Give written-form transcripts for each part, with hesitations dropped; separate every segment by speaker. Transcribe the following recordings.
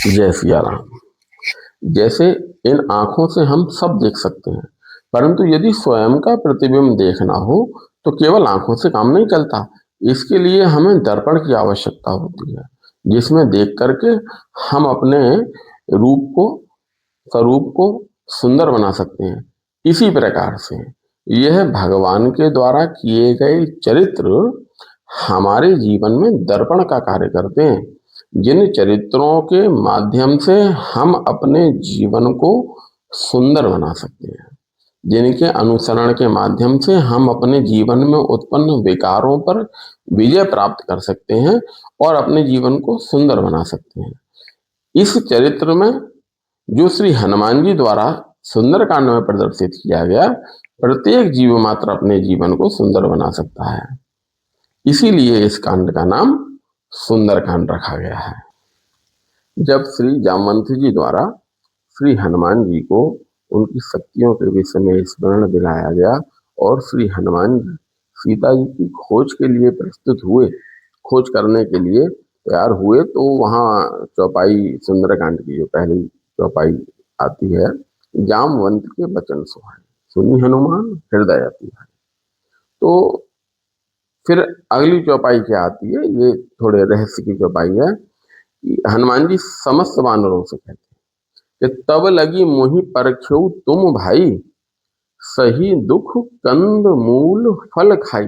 Speaker 1: जय सिया राम। जैसे इन आंखों से हम सब देख सकते हैं, परंतु यदि स्वयं का प्रतिबिंब देखना हो तो केवल आंखों से काम नहीं चलता। इसके लिए हमें दर्पण की आवश्यकता होती है, जिसमें देख करके हम अपने रूप को, स्वरूप को सुंदर बना सकते हैं। इसी प्रकार से यह भगवान के द्वारा किए गए चरित्र हमारे जीवन में दर्पण का कार्य करते हैं, जिन चरित्रों के माध्यम से हम अपने जीवन को सुंदर बना सकते हैं, जिनके अनुसरण के माध्यम से हम अपने जीवन में उत्पन्न विकारों पर विजय प्राप्त कर सकते हैं और अपने जीवन को सुंदर बना सकते हैं। इस चरित्र में जो श्री हनुमान जी द्वारा सुंदरकांड में प्रदर्शित किया गया, प्रत्येक जीव मात्र अपने जीवन को सुंदर बना सकता है। इसीलिए इस कांड का नाम सुंदरकांड रखा गया है। जब श्री जामवंत जी द्वारा श्री हनुमान जी को उनकी शक्तियों के विषय में स्मरण दिलाया गया और श्री हनुमान जी सीता जी की खोज के लिए प्रस्तुत हुए, खोज करने के लिए तैयार हुए, तो वहाँ चौपाई, सुंदरकांड की जो पहली चौपाई आती है, जामवंत के वचन सुहाए सुनी हनुमान हृदय अति भाए। तो फिर अगली चौपाई क्या आती है, ये थोड़े रहस्य की चौपाई है कि हनुमान जी समस्त वानरों से कहते हैं कि तब लगी मोहि परख्यऊ तुम भाई, सही दुख कंद मूल फल खाई।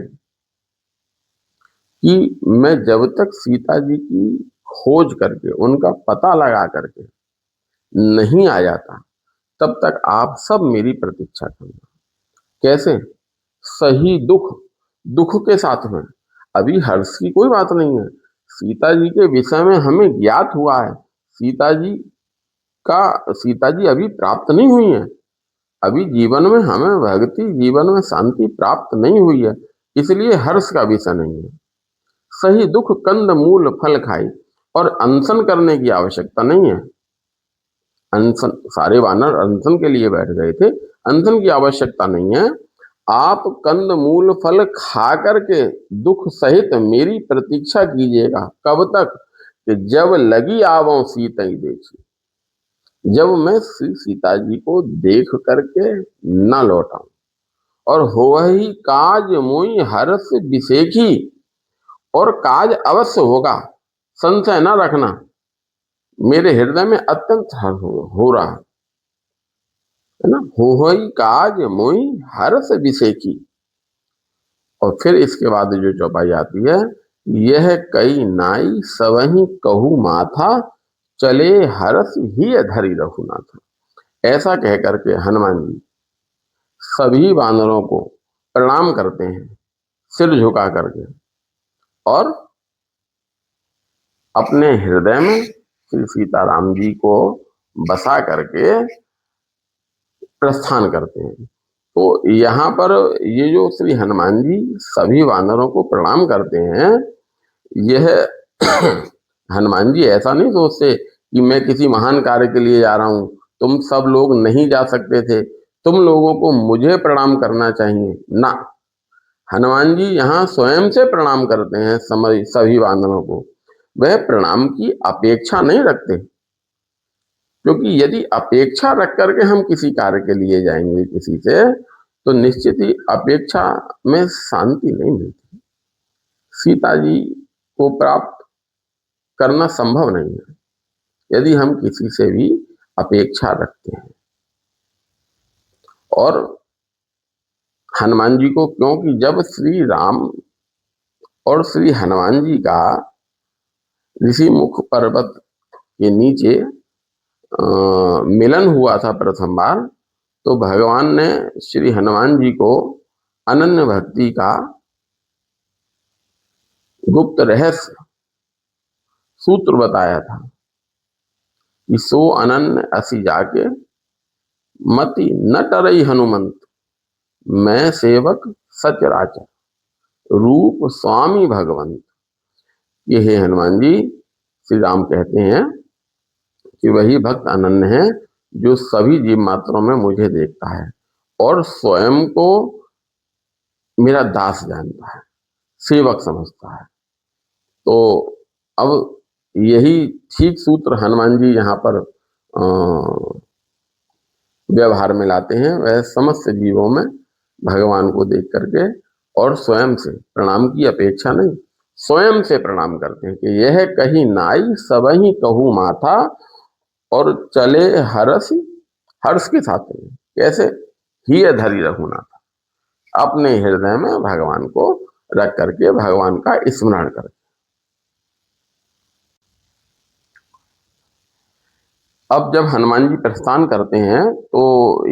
Speaker 1: कि मैं जब तक सीता जी की खोज करके, उनका पता लगा करके नहीं आ जाता, तब तक आप सब मेरी प्रतीक्षा करना। कैसे? सही दुख, दुख के साथ में। अभी हर्ष की कोई बात नहीं है, सीता जी के विषय में हमें ज्ञात हुआ है, सीता जी अभी प्राप्त नहीं हुई है, अभी जीवन में हमें भक्ति, जीवन में शांति प्राप्त नहीं हुई है, इसलिए हर्ष का विषय नहीं है। सही दुख कंद मूल फल खाई, और अनशन करने की आवश्यकता नहीं है। अनशन, सारे वानर अनशन के लिए बैठ गए थे, अनशन की आवश्यकता नहीं है। आप कंद मूल फल खा करके दुख सहित मेरी प्रतीक्षा कीजिएगा। कब तक? कि जब लगी आवों सीता ही देखी, जब मैं श्री सीता जी को देख करके न लौटाऊं। और होवही काज मोई हर्ष विसेखी, और काज अवश्य होगा, संशय न रखना, मेरे हृदय में अत्यंत हर्ष हो रहा है ना। होवही काज मोई हर्ष विसेखी। और फिर इसके बाद जो चौपाई आती है, यह कई नाई सवही कहू माथा, चले हर्ष ही धरी रघुनाथ। ऐसा कह करके हनुमान जी सभी वानरों को प्रणाम करते हैं, सिर झुका करके, और अपने हृदय में श्री सीताराम जी को बसा करके प्रस्थान करते हैं। तो यहाँ पर ये जो श्री हनुमान जी सभी वानरों को प्रणाम करते हैं, यह हनुमान जी ऐसा नहीं सोचते कि मैं किसी महान कार्य के लिए जा रहा हूं, तुम सब लोग नहीं जा सकते थे, तुम लोगों को मुझे प्रणाम करना चाहिए ना। हनुमान जी यहाँ स्वयं से प्रणाम करते हैं सभी वानरों को। वह प्रणाम की अपेक्षा नहीं रखते, क्योंकि यदि अपेक्षा रख करके हम किसी कार्य के लिए जाएंगे किसी से, तो निश्चित ही अपेक्षा में शांति नहीं मिलती। सीता जी को प्राप्त करना संभव नहीं है यदि हम किसी से भी अपेक्षा रखते हैं। और हनुमान जी को, क्योंकि जब श्री राम और श्री हनुमान जी का ऋषि मुख पर्वत के नीचे मिलन हुआ था प्रथम बार, तो भगवान ने श्री हनुमान जी को अनन्य भक्ति का गुप्त रहस्य सूत्र बताया था कि सो अनन्य असी जाके, मति न टरई हनुमंत, मैं सेवक सचराचर, रूप स्वामी भगवंत। ये है हनुमान जी, श्री राम कहते हैं कि वही भक्त अनन्य है जो सभी जीव मात्रों में मुझे देखता है और स्वयं को मेरा दास जानता है, सेवक समझता है। तो अब यही ठीक सूत्र हनुमान जी यहाँ पर व्यवहार में लाते हैं। वह समस्त जीवों में भगवान को देख करके और स्वयं से प्रणाम की अपेक्षा नहीं, स्वयं से प्रणाम करते हैं कि यह कहीं नाई सबहि कहूँ माथा, और चले हर्ष हर्ष के साथ में। कैसे? ही धरी रघुनाथ, अपने हृदय में भगवान को रख करके भगवान का स्मरण करके। अब जब हनुमान जी प्रस्थान करते हैं तो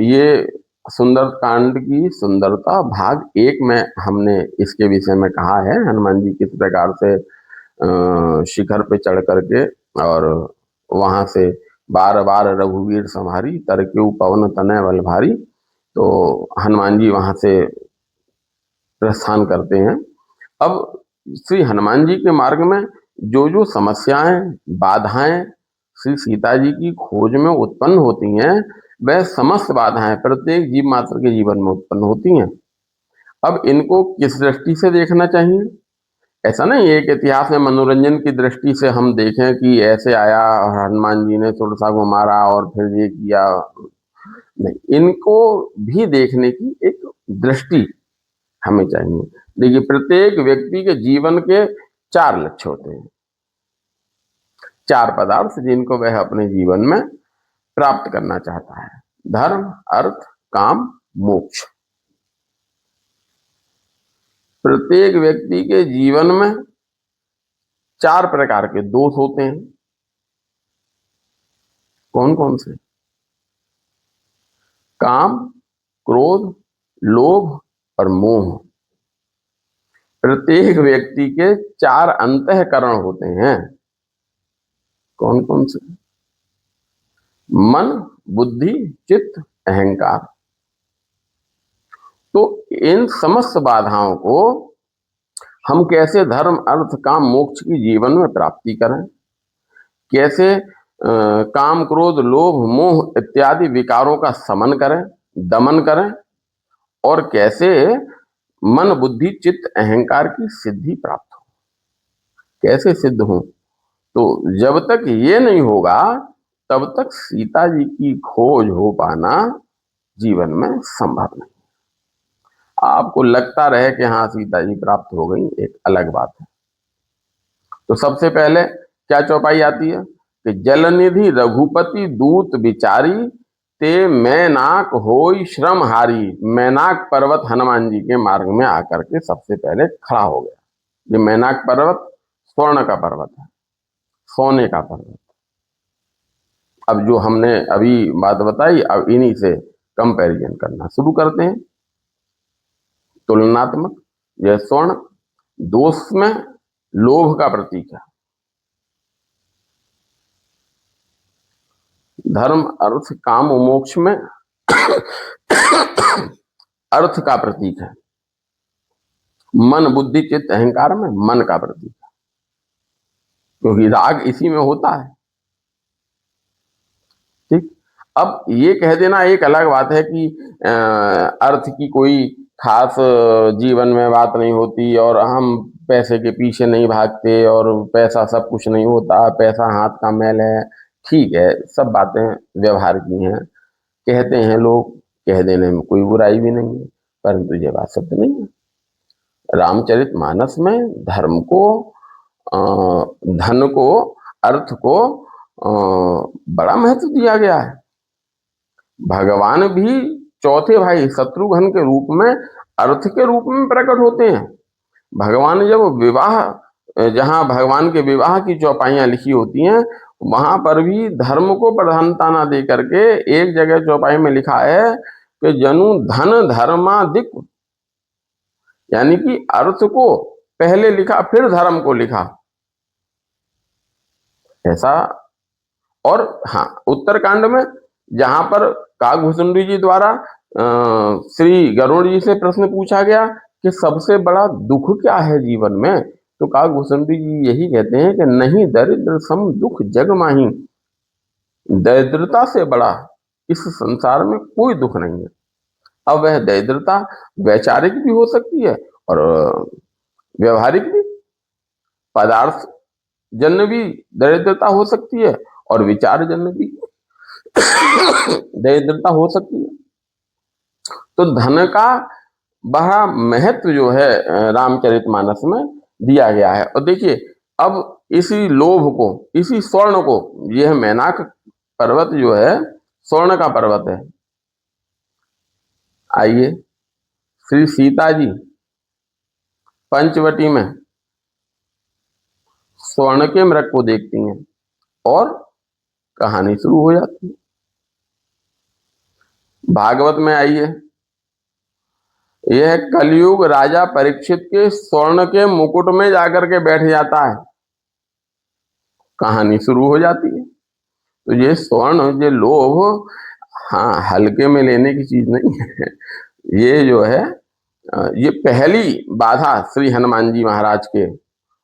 Speaker 1: ये सुंदर कांड की सुंदरता भाग 1 में हमने इसके विषय में कहा है। हनुमान जी किस प्रकार से शिखर पे चढ़ करके और वहां से बार बार रघुवीर संहारी तरकेउ पवन तनय बल भारी, तो हनुमान जी वहां से प्रस्थान करते हैं। अब श्री हनुमान जी के मार्ग में जो जो समस्याएं बाधाएं श्री सीता जी की खोज में उत्पन्न होती हैं, वह समस्त बाधाएं प्रत्येक जीव मात्र के जीवन में उत्पन्न होती हैं। अब इनको किस दृष्टि से देखना चाहिए? ऐसा नहीं है कि इतिहास में मनोरंजन की दृष्टि से हम देखें कि ऐसे आया और हनुमान जी ने सुरसा को मारा और फिर ये किया। नहीं, इनको भी देखने की एक दृष्टि हमें चाहिए। देखिए, प्रत्येक व्यक्ति के जीवन के 4 लक्ष्य होते हैं, 4 पदार्थ जिनको वह अपने जीवन में प्राप्त करना चाहता है: धर्म, अर्थ, काम, मोक्ष। प्रत्येक व्यक्ति के जीवन में 4 प्रकार के दोष होते हैं। कौन कौन से? काम, क्रोध, लोभ और मोह। प्रत्येक व्यक्ति के 4 अंतःकरण होते हैं। कौन कौन से? मन, बुद्धि, चित्त, अहंकार। तो इन समस्त बाधाओं को हम कैसे धर्म, अर्थ, काम, मोक्ष की जीवन में प्राप्ति करें, कैसे काम, क्रोध, लोभ, मोह इत्यादि विकारों का समन करें, दमन करें, और कैसे मन, बुद्धि, चित्त, अहंकार की सिद्धि प्राप्त हो, कैसे सिद्ध हो। तो जब तक ये नहीं होगा तब तक सीता जी की खोज हो पाना जीवन में संभव नहीं। आपको लगता रहे कि हाँ सीता जी प्राप्त हो गई, एक अलग बात है। तो सबसे पहले क्या चौपाई आती है कि जलनिधि रघुपति दूत विचारी, ते मैनाक होई श्रम हारी। मैनाक पर्वत हनुमान जी के मार्ग में आकर के सबसे पहले खड़ा हो गया। ये मैनाक पर्वत स्वर्ण का पर्वत है, सोने का पर्वत। अब जो हमने अभी बात बताई, अब इन्हीं से कंपैरिजन करना शुरू करते हैं, तुलनात्मक। यह स्वर्ण दोष में लोभ का प्रतीक है, धर्म, अर्थ, काम और मोक्ष में अर्थ का प्रतीक है, मन, बुद्धि, चित्त, अहंकार में मन का प्रतीक है, क्योंकि राग इसी में होता है। ठीक। अब ये कह देना एक अलग बात है कि अर्थ की कोई खास जीवन में बात नहीं होती और हम पैसे के पीछे नहीं भागते और पैसा सब कुछ नहीं होता, पैसा हाथ का मैल है। ठीक है, सब बातें व्यवहार की हैं, कहते हैं लोग, कह देने में कोई बुराई भी नहीं है, परंतु ये बात सत्य नहीं है। रामचरितमानस में धर्म को, धन को, अर्थ को बड़ा महत्व दिया गया है। भगवान भी चौथे भाई शत्रुघ्न के रूप में अर्थ के रूप में प्रकट होते हैं। भगवान जब विवाह, जहां भगवान के विवाह की चौपाइयां लिखी होती हैं, वहां पर भी धर्म को प्रधानता ना दे करके एक जगह चौपाई में लिखा है कि जनु धन धर्मादिक, यानी कि अर्थ को पहले लिखा फिर धर्म को लिखा, ऐसा। और हाँ, उत्तरकांड में जहां पर काकभूषुंडी जी द्वारा श्री गरुड़ जी से प्रश्न पूछा गया कि सबसे बड़ा दुख क्या है जीवन में, तो काकभूषुंडी जी यही कहते हैं कि नहीं दरिद्र सम दुख जग माही। दरिद्रता से बड़ा इस संसार में कोई दुख नहीं है। अब वह दरिद्रता वैचारिक भी हो सकती है और व्यवहारिक भी। पदार्थ जन्य भी दरिद्रता हो सकती है और विचार जन्य भी दरिद्रता हो सकती है। तो धन का बड़ा महत्व जो है रामचरितमानस में दिया गया है। और देखिए, अब इसी लोभ को, इसी स्वर्ण को, यह मैनाक पर्वत जो है स्वर्ण का पर्वत है। आइए, श्री सीता जी पंचवटी में स्वर्ण के मृग को देखती हैं और कहानी शुरू हो जाती है। भागवत में आइए, यह कलयुग राजा परीक्षित के स्वर्ण के मुकुट में जाकर के बैठ जाता है, कहानी शुरू हो जाती है। तो ये स्वर्ण, ये लोभ, हाँ, हल्के में लेने की चीज नहीं है। ये जो है, ये पहली बाधा श्री हनुमान जी महाराज के,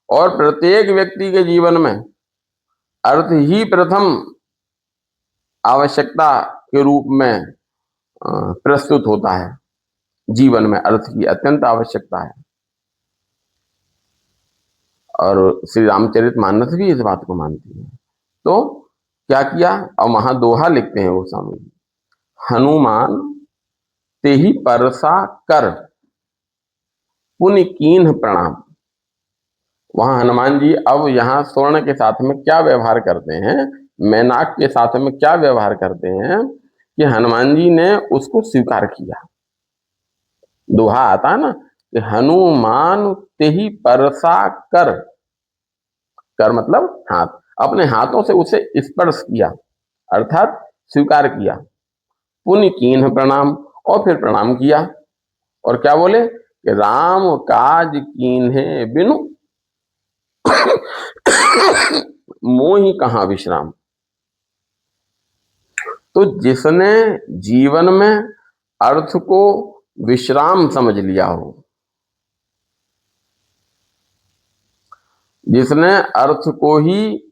Speaker 1: और प्रत्येक व्यक्ति के जीवन में अर्थ ही प्रथम आवश्यकता के रूप में प्रस्तुत होता है। जीवन में अर्थ की अत्यंत आवश्यकता है, और श्री रामचरितमानस भी इस बात को मानती है। तो क्या किया, और वहां दोहा लिखते हैं वो स्वामी जी, हनुमान ते ही परसा कर पुनि कीन्ह प्रणाम। वहां हनुमान जी अब यहाँ स्वर्ण के साथ में क्या व्यवहार करते हैं, मैनाक के साथ में क्या व्यवहार करते हैं, कि हनुमान जी ने उसको स्वीकार किया। दोहा आता है ना कि हनुमान ते ही परसा कर, कर मतलब हाथ, अपने हाथों से उसे स्पर्श किया, अर्थात स्वीकार किया। पुनि कीन्ह प्रणाम, और फिर प्रणाम किया, और क्या बोले कि राम काज कीन्हे बिनु मोहि कहाँ विश्राम। तो जिसने जीवन में अर्थ को विश्राम समझ लिया हो, जिसने अर्थ को ही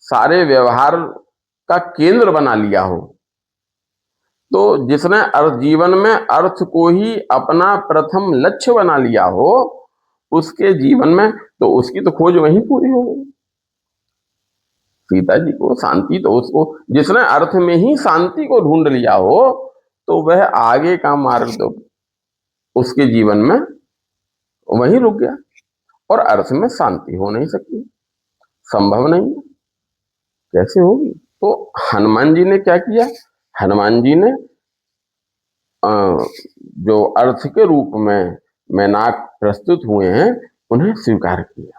Speaker 1: सारे व्यवहार का केंद्र बना लिया हो, तो जिसने जीवन में अर्थ को ही अपना प्रथम लक्ष्य बना लिया हो, उसके जीवन में तो उसकी तो खोज वहीं पूरी हो गई। सीता जी को शांति, तो उसको जिसने अर्थ में ही शांति को ढूंढ लिया हो, तो वह आगे का मार्ग तो उसके जीवन में वहीं रुक गया। और अर्थ में शांति हो नहीं सकती, संभव नहीं है, कैसे होगी। तो हनुमान जी ने क्या किया, हनुमान जी ने जो अर्थ के रूप में मैनाक प्रस्तुत हुए हैं उन्हें स्वीकार किया।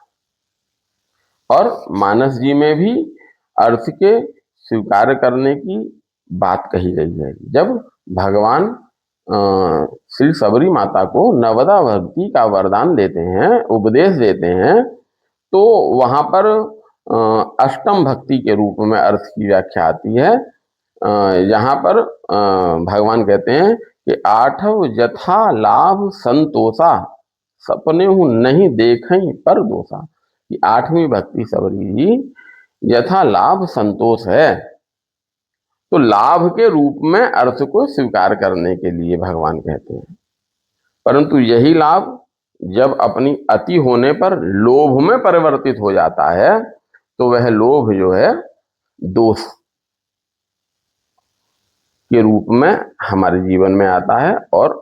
Speaker 1: और मानस जी में भी अर्थ के स्वीकार करने की बात कही गई है। जब भगवान श्री सबरी माता को नवदा भक्ति का वरदान देते हैं, उपदेश देते हैं, तो वहां पर अष्टम भक्ति के रूप में अर्थ की व्याख्या आती है। यहाँ पर भगवान कहते हैं कि आठव जथा लाभ संतोषा सपने हूं नहीं देखें पर दोषा। कि आठवीं भक्ति सबरी जी यथा लाभ संतोष है, तो लाभ के रूप में अर्थ को स्वीकार करने के लिए भगवान कहते हैं। परंतु यही लाभ जब अपनी अति होने पर लोभ में परिवर्तित हो जाता है, तो वह लोभ जो है दोष के रूप में हमारे जीवन में आता है, और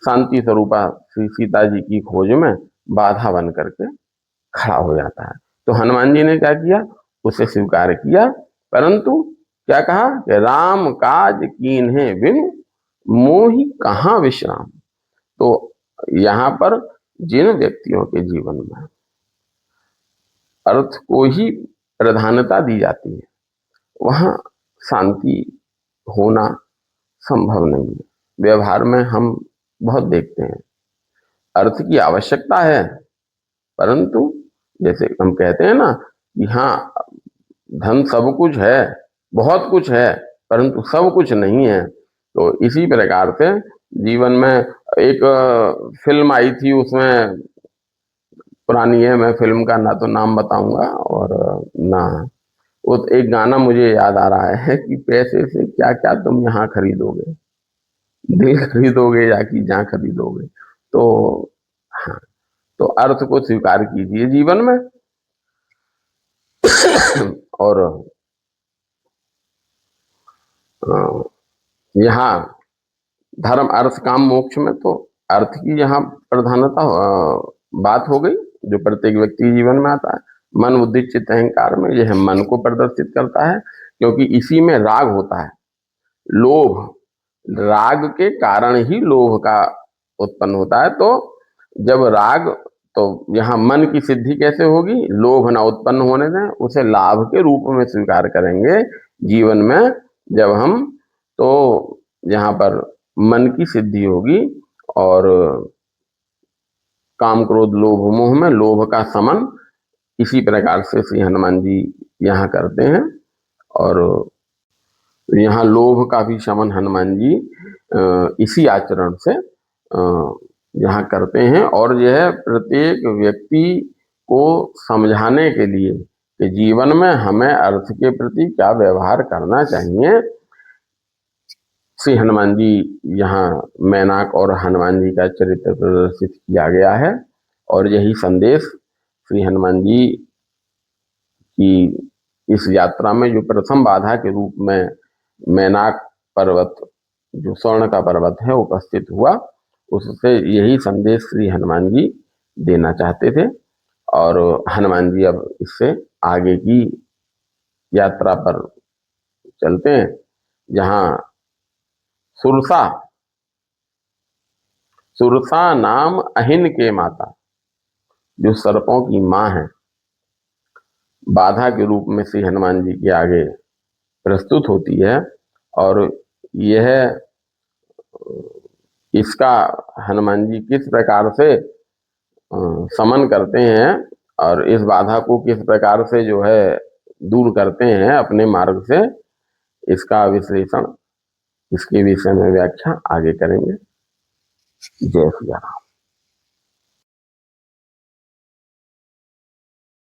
Speaker 1: शांति स्वरूपा श्री सीता जी की खोज में बाधा बन करके खड़ा हो जाता है। तो हनुमान जी ने क्या किया, उसे स्वीकार किया, परंतु क्या कहा कि राम काज कीन्हे बिनु मोहि कहाँ विश्राम। तो यहाँ पर जिन व्यक्तियों के जीवन में अर्थ को ही प्रधानता दी जाती है, वहां शांति होना संभव नहीं है। व्यवहार में हम बहुत देखते हैं, अर्थ की आवश्यकता है, परंतु जैसे हम कहते हैं ना कि हाँ, धन सब कुछ है, बहुत कुछ है, परंतु सब कुछ नहीं है। तो इसी प्रकार से जीवन में एक फिल्म आई थी, उसमें पुरानी है, मैं फिल्म का ना तो नाम बताऊंगा और ना वो, एक गाना मुझे याद आ रहा है कि पैसे से क्या क्या तुम यहाँ खरीदोगे, दिल खरीदोगे या कि जहाँ खरीदोगे। तो हाँ, तो अर्थ को स्वीकार कीजिए जीवन में। और यहाँ धर्म अर्थ काम मोक्ष में तो अर्थ की यहाँ प्रधानता बात हो गई, जो प्रत्येक व्यक्ति के जीवन में आता है। मन बुद्धि चित्त अहंकार में यह मन को प्रदर्शित करता है, क्योंकि इसी में राग होता है। लोभ, राग के कारण ही लोभ का उत्पन्न होता है। तो जब राग, तो यहाँ मन की सिद्धि कैसे होगी? लोभ ना उत्पन्न होने दें, उसे लाभ के रूप में स्वीकार करेंगे जीवन में जब हम, तो यहाँ पर मन की सिद्धि होगी। और काम क्रोध लोभ मोह में लोभ का समन इसी प्रकार से श्री हनुमान जी यहाँ करते हैं। और यहाँ लोभ का भी शमन हनुमान जी इसी आचरण से यहाँ करते हैं। और यह प्रत्येक व्यक्ति को समझाने के लिए कि जीवन में हमें अर्थ के प्रति क्या व्यवहार करना चाहिए, श्री हनुमान जी यहाँ मैनाक और हनुमान जी का चरित्र प्रदर्शित किया गया है। और यही संदेश श्री हनुमान जी की इस यात्रा में जो प्रथम बाधा के रूप में मैनाक पर्वत, जो स्वर्ण का पर्वत है, उपस्थित हुआ, उससे यही संदेश श्री हनुमान जी देना चाहते थे। और हनुमान जी अब इससे आगे की यात्रा पर चलते हैं, जहाँ सुरसा नाम अहिन के माता, जो सर्पों की मां है, बाधा के रूप में श्री हनुमान जी के आगे प्रस्तुत होती है। और यह इसका हनुमान जी किस प्रकार से समन करते हैं और इस बाधा को किस प्रकार से जो है दूर करते हैं अपने मार्ग से, इसका विश्लेषण, इसके विषय में व्याख्या आगे करेंगे। जय श्री राम।